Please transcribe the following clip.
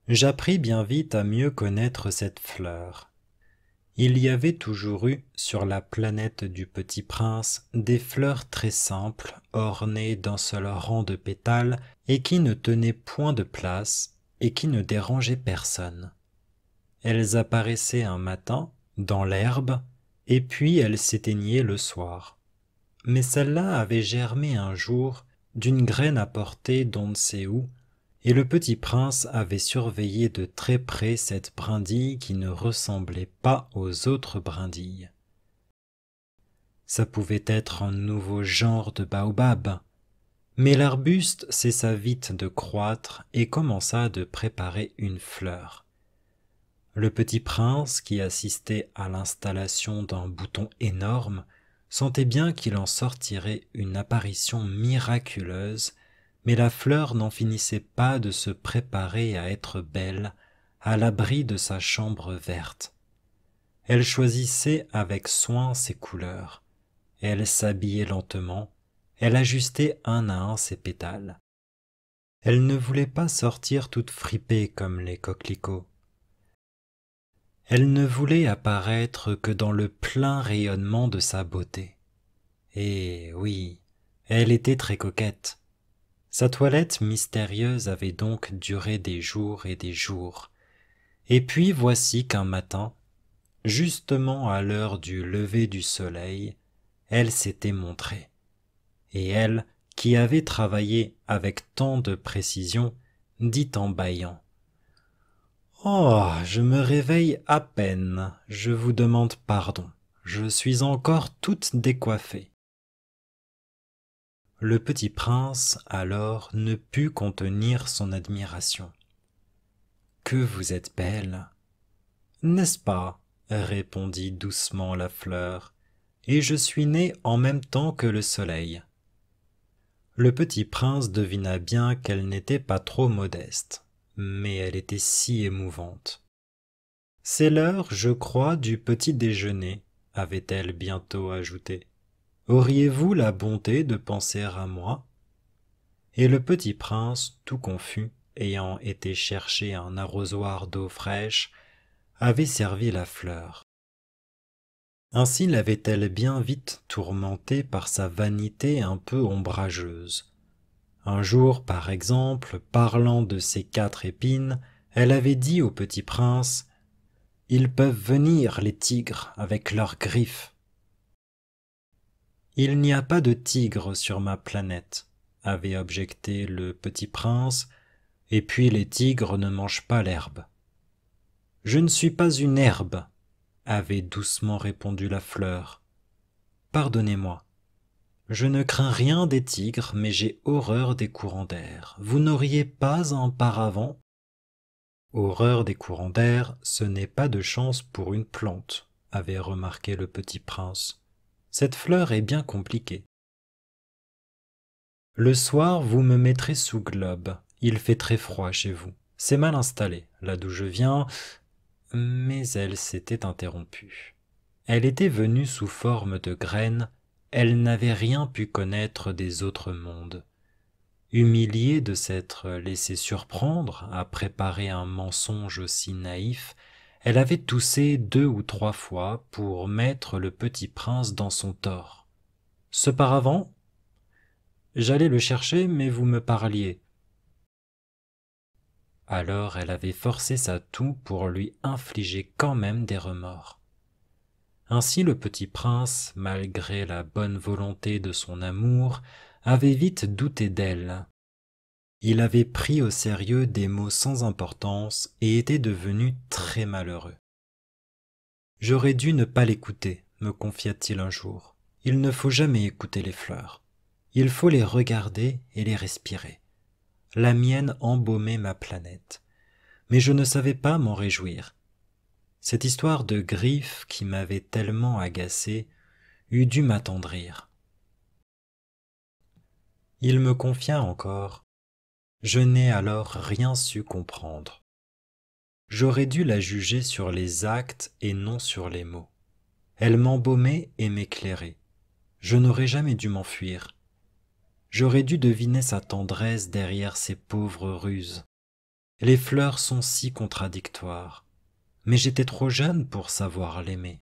J'appris bien vite à mieux connaître cette fleur. Il y avait toujours eu sur la planète du Petit Prince des fleurs très simples, ornées d'un seul rang de pétales et qui ne tenaient point de place et qui ne dérangeaient personne. Elles apparaissaient un matin dans l'herbe et puis elles s'éteignaient le soir. Mais celle-là avait germé un jour d'une graine apportée d'on ne sait où, et le petit prince avait surveillé de très près cette brindille qui ne ressemblait pas aux autres brindilles. Ça pouvait être un nouveau genre de baobab, mais l'arbuste cessa vite de croître et commença de préparer une fleur. Le petit prince, qui assistait à l'installation d'un bouton énorme, sentait bien qu'il en sortirait une apparition miraculeuse, mais la fleur n'en finissait pas de se préparer à être belle, à l'abri de sa chambre verte. Elle choisissait avec soin ses couleurs, elle s'habillait lentement, elle ajustait un à un ses pétales. Elle ne voulait pas sortir toute fripée comme les coquelicots. Elle ne voulait apparaître que dans le plein rayonnement de sa beauté. Et oui, elle était très coquette. Sa toilette mystérieuse avait donc duré des jours et des jours. Et puis voici qu'un matin, justement à l'heure du lever du soleil, elle s'était montrée. Et elle, qui avait travaillé avec tant de précision, dit en bâillant: Oh, je me réveille à peine, je vous demande pardon, je suis encore toute décoiffée. Le petit prince, alors, ne put contenir son admiration. Que vous êtes belle, n'est-ce pas? Répondit doucement la fleur, et je suis née en même temps que le soleil. Le petit prince devina bien qu'elle n'était pas trop modeste, mais elle était si émouvante. C'est l'heure, je crois, du petit déjeuner, avait-elle bientôt ajouté. Auriez-vous la bonté de penser à moi? Et le petit prince, tout confus, ayant été chercher un arrosoir d'eau fraîche, avait servi la fleur. Ainsi l'avait-elle bien vite tourmentée par sa vanité un peu ombrageuse. Un jour, par exemple, parlant de ses 4 épines, elle avait dit au petit prince: Ils peuvent venir, les tigres, avec leurs griffes. Il n'y a pas de tigres sur ma planète, avait objecté le petit prince, et puis les tigres ne mangent pas l'herbe. Je ne suis pas une herbe, avait doucement répondu la fleur. Pardonnez-moi. Je ne crains rien des tigres, mais j'ai horreur des courants d'air. Vous n'auriez pas un paravent? Horreur des courants d'air, ce n'est pas de chance pour une plante, avait remarqué le petit prince. Cette fleur est bien compliquée. Le soir, vous me mettrez sous globe. Il fait très froid chez vous. C'est mal installé, là d'où je viens. Mais elle s'était interrompue. Elle était venue sous forme de graine, elle n'avait rien pu connaître des autres mondes. Humiliée de s'être laissée surprendre à préparer un mensonge aussi naïf, elle avait toussé 2 ou 3 fois pour mettre le petit prince dans son tort. Ce paravent, j'allais le chercher, mais vous me parliez. Alors elle avait forcé sa toux pour lui infliger quand même des remords. Ainsi le petit prince, malgré la bonne volonté de son amour, avait vite douté d'elle. Il avait pris au sérieux des mots sans importance et était devenu très malheureux. J'aurais dû ne pas l'écouter, me confia-t-il un jour. Il ne faut jamais écouter les fleurs. Il faut les regarder et les respirer. La mienne embaumait ma planète. Mais je ne savais pas m'en réjouir. Cette histoire de griffes qui m'avait tellement agacé eût dû m'attendrir. Il me confia encore: je n'ai alors rien su comprendre. J'aurais dû la juger sur les actes et non sur les mots. Elle m'embaumait et m'éclairait. Je n'aurais jamais dû m'enfuir. J'aurais dû deviner sa tendresse derrière ses pauvres ruses. Les fleurs sont si contradictoires, mais j'étais trop jeune pour savoir l'aimer.